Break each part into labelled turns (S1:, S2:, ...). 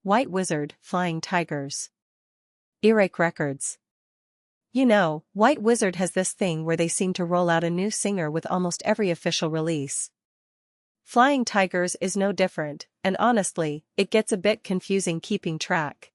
S1: White WIZZARD, Flying Tigers. Earache Records. You know, White WIZZARD has this thing where they seem to roll out a new singer with almost every official release. Flying Tigers is no different, and honestly, it gets a bit confusing keeping track.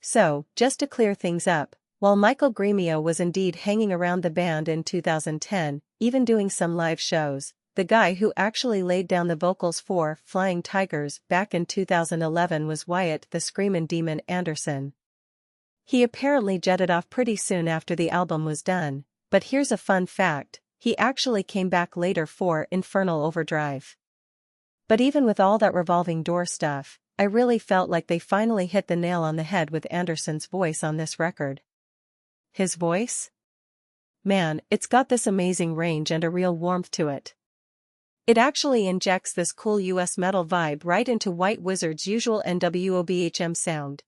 S1: So, just to clear things up, while Michael Gremio was indeed hanging around the band in 2010, even doing some live shows, the guy who actually laid down the vocals for Flying Tigers back in 2011 was Wyatt the Screamin' Demon Anderson. He apparently jetted off pretty soon after the album was done, but here's a fun fact, he actually came back later for Infernal Overdrive. But even with all that revolving door stuff, I really felt like they finally hit the nail on the head with Anderson's voice on this record. His voice? Man, it's got this amazing range and a real warmth to it. It actually injects this cool US metal vibe right into White WIZZARD's usual NWOBHM sound.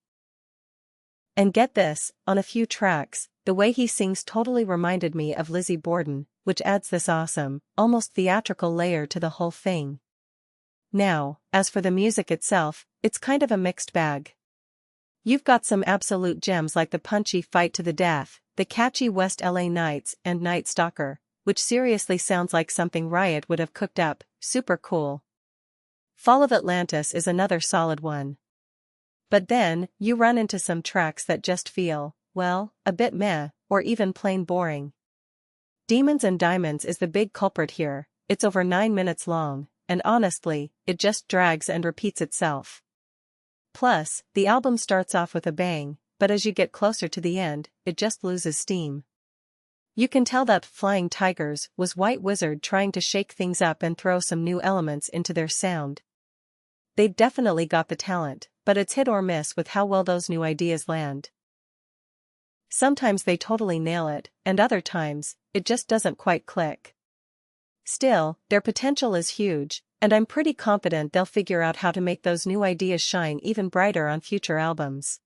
S1: And get this, on a few tracks, the way he sings totally reminded me of Lizzie Borden, which adds this awesome, almost theatrical layer to the whole thing. Now, as for the music itself, it's kind of a mixed bag. You've got some absolute gems like the punchy Fight to the Death, the catchy West LA Nights and Night Stalker, which seriously sounds like something Riot would have cooked up, super cool. Fall of Atlantis is another solid one. But then, you run into some tracks that just feel, well, a bit meh, or even plain boring. Demons and Diamonds is the big culprit here, it's over 9 minutes long, and honestly, it just drags and repeats itself. Plus, the album starts off with a bang, but as you get closer to the end, it just loses steam. You can tell that Flying Tigers was White WIZZARD trying to shake things up and throw some new elements into their sound. They've definitely got the talent, but it's hit or miss with how well those new ideas land. Sometimes they totally nail it, and other times, it just doesn't quite click. Still, their potential is huge, and I'm pretty confident they'll figure out how to make those new ideas shine even brighter on future albums.